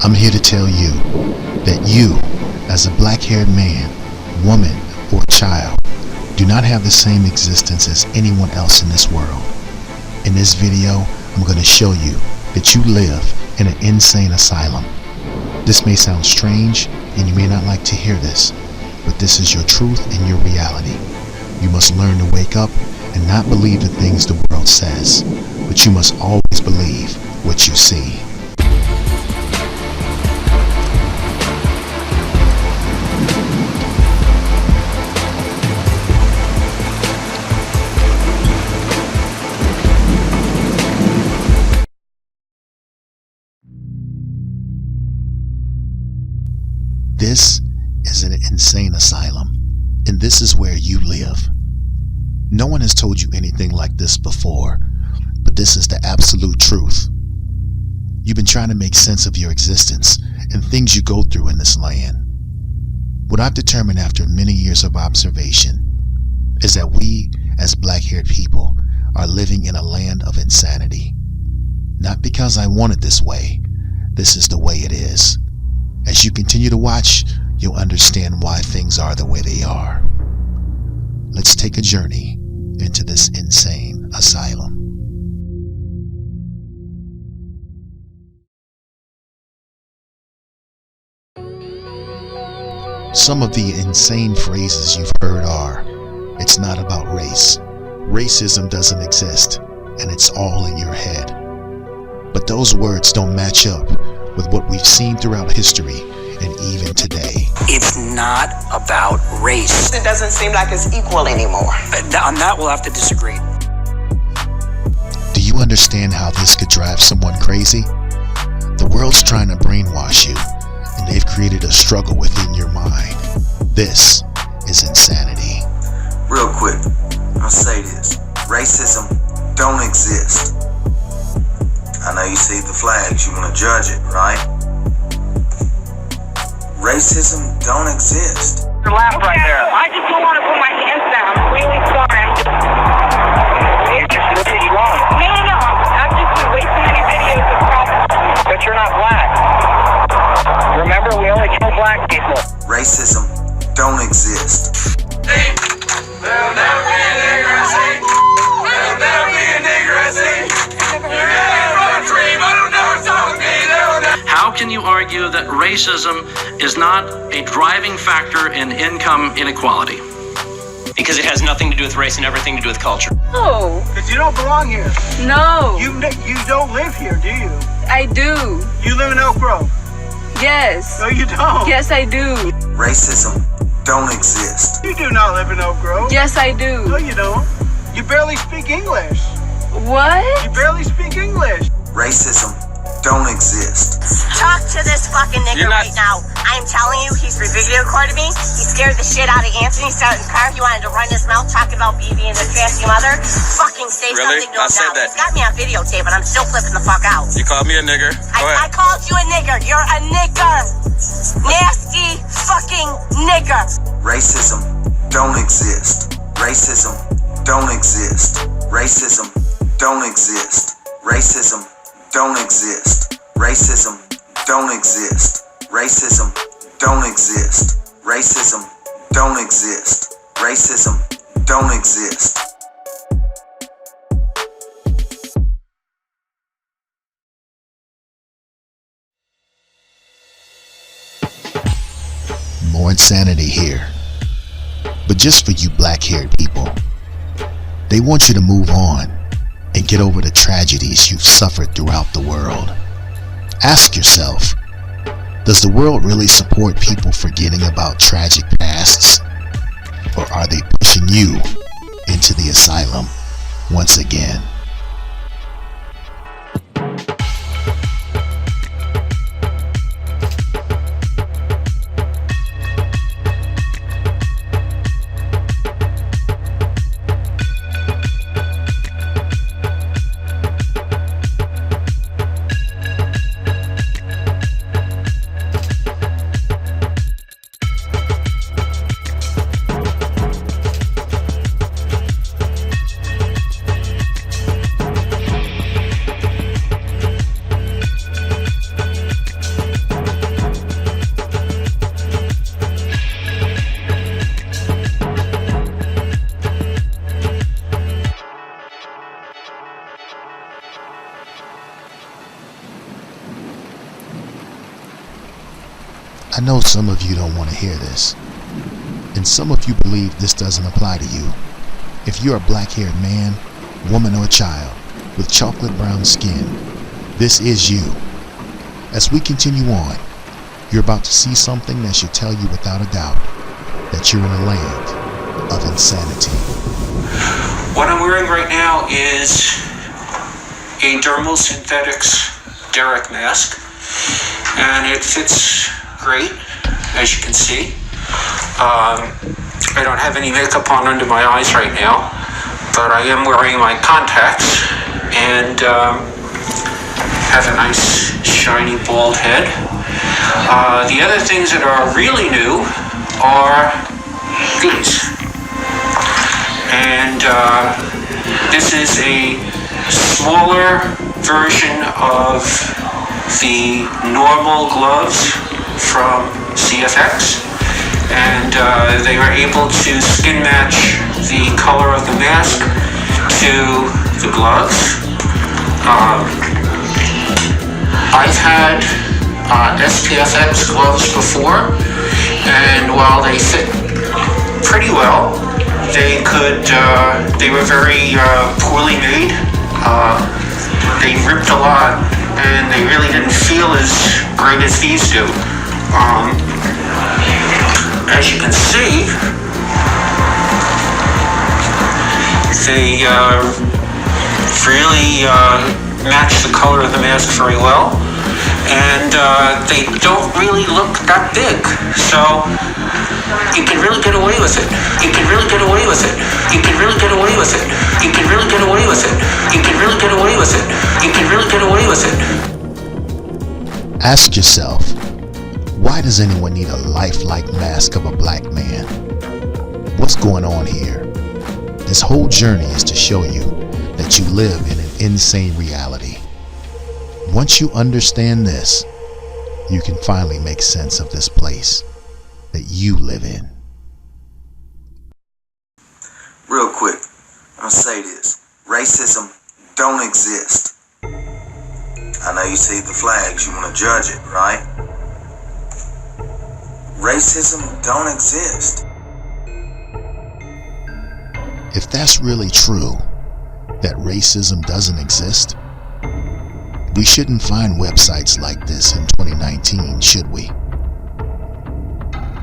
I'm here to tell you that you, as a black-haired man, woman, or child, do not have the same existence as anyone else in this world. In this video, I'm going to show you that you live in an insane asylum. This may sound strange, and you may not like to hear this, but this is your truth and your reality. You must learn to wake up and not believe the things the world says, but you must always believe what you see. This is an insane asylum, and this is where you live. No one has told you anything like this before, but this is the absolute truth. You've been trying to make sense of your existence and things you go through in this land. What I've determined after many years of observation is that we, as black-haired people, are living in a land of insanity. Not because I want it this way, this is the way it is. As you continue to watch, you'll understand why things are the way they are. Let's take a journey into this insane asylum. Some of the insane phrases you've heard are, "It's not about race. Racism doesn't exist, and it's all in your head." But those words don't match up with what we've seen throughout history and even today. It's not about race. It doesn't seem like it's equal anymore. On that, we'll have to disagree. Do you understand how this could drive someone crazy? The world's trying to brainwash you, and they've created a struggle within your mind. This is insanity. Real quick, I'll say this. Racism don't exist. I know you see the flags, you want to judge it, right? Racism don't exist. You're laughing right there. I just don't want to put my hands down. I'm really sorry. I'm just No. I've just been way too many videos of problems. But you're not black. Remember, we only kill black people. Racism don't exist. There'll never be a nigger I see. There'll never be a nigger I see. How can you argue that racism is not a driving factor in income inequality? Because it has nothing to do with race and everything to do with culture. No. Because you don't belong here. No. You don't live here, do you? I do. You live in Elk Grove. Yes. No, you don't. Yes, I do. Racism don't exist. You do not live in Elk Grove. Yes, I do. No, you don't. You barely speak English. What? You barely speak English. Racism don't exist. Talk to this fucking nigger right now. I'm telling you, he's video recorded me. He scared the shit out of Anthony. He started in the car. He wanted to run his mouth talking about BB and the fancy mother. Fucking say Really? something to him I said now. that. He's got me on videotape, and I'm still flipping the fuck out. You called me a nigger. I called you a nigger. You're a nigger. Nasty fucking nigger. Racism don't exist. Racism don't exist. Racism don't exist. Racism don't exist. Racism don't exist. Racism don't exist. Racism don't exist. Racism don't exist. More insanity here. But just for you black-haired people. They want you to move on and get over the tragedies you've suffered throughout the world. Ask yourself, does the world really support people forgetting about tragic pasts? Or are they pushing you into the asylum once again? I know some of you don't want to hear this, and some of you believe this doesn't apply to you. If you're a black-haired man, woman, or child with chocolate brown skin, this is you. As we continue on, you're about to see something that should tell you without a doubt that you're in a land of insanity. What I'm wearing right now is a dermal synthetics Derek mask, and it fits great, as you can see. I don't have any makeup on under my eyes right now, but I am wearing my contacts and have a nice shiny bald head. The other things that are really new are these. And this is a smaller version of the normal gloves from CFX. And they were able to skin match the color of the mask to the gloves. I've had SPFX gloves before, and while they fit pretty well, they were very poorly made. They ripped a lot, and they really didn't feel as great as these do. As you can see, they really match the color of the mask very well, and they don't really look that big, so you can really get away with it. You can really get away with it. You can really get away with it. You can really get away with it. You can really get away with it. You can really get away with it. Ask yourself, why does anyone need a lifelike mask of a black man? What's going on here? This whole journey is to show you that you live in an insane reality. Once you understand this, you can finally make sense of this place that you live in. Real quick, I'm gonna say this. Racism don't exist. I know you see the flags, you wanna judge it, right? Racism don't exist. If that's really true, that racism doesn't exist, we shouldn't find websites like this in 2019, should we?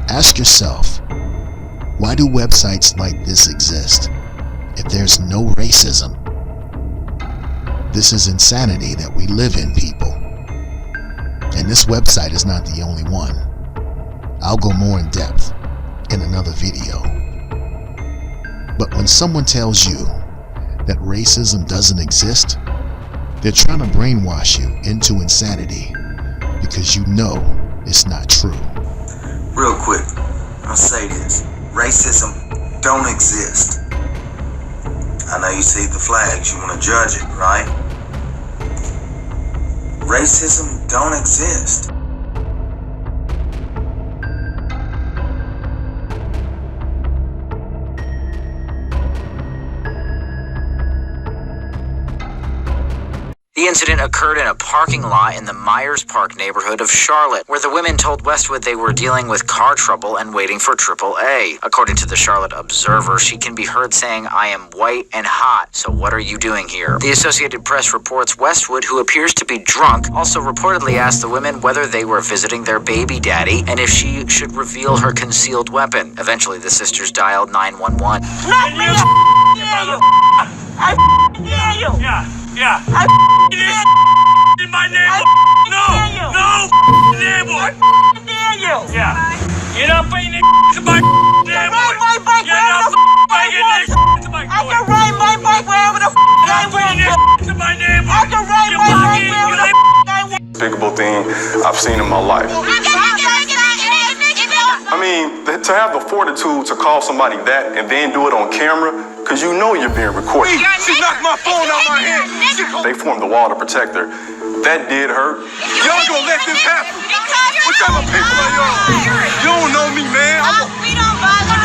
Ask yourself, why do websites like this exist if there's no racism? This is insanity that we live in, people. And this website is not the only one. I'll go more in depth in another video. But when someone tells you that racism doesn't exist, they're trying to brainwash you into insanity because you know it's not true. Real quick, I'll say this. Racism don't exist. I know you see the flags, you want to judge it, right? Racism don't exist. The incident occurred in a parking lot in the Myers Park neighborhood of Charlotte, where the women told Westwood they were dealing with car trouble and waiting for AAA. According to the Charlotte Observer, she can be heard saying, "I am white and hot, so what are you doing here?" The Associated Press reports Westwood, who appears to be drunk, also reportedly asked the women whether they were visiting their baby daddy and if she should reveal her concealed weapon. Eventually, the sisters dialed 911. Let me I dare you. Yeah. I This in my neighborhood. No neighborhood. I dare you. Yeah. You're not bringing this to my neighborhood. My bike You're not bringing this to my I can ride my bike wherever the I want to my neighborhood. I can ride my bike wherever the I want. Despicable thing I've seen in my life. I mean, to have the fortitude to call somebody that and then do it on camera, because you know you're being recorded. She knocked my phone out my hand. They formed the wall to protect her. That did hurt. Y'all gonna let this happen? What type of people are y'all? You don't know me, man. We don't bother.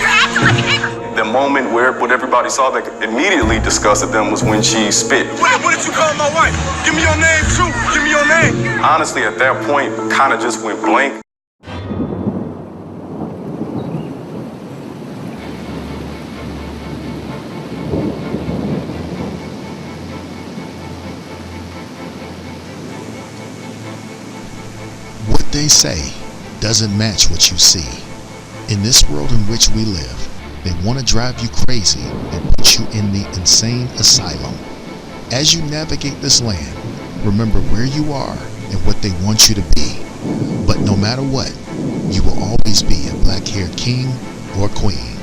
You're acting like a nigger. The moment where what everybody saw that immediately disgusted them was when she spit. What did you call my wife? Give me your name, too. Give me your name. Honestly, at that point, kind of just went blank. they say doesn't match what you see. In this world in which we live, they want to drive you crazy and put you in the insane asylum. As you navigate this land, remember where you are and what they want you to be. But no matter what, you will always be a black-haired king or queen.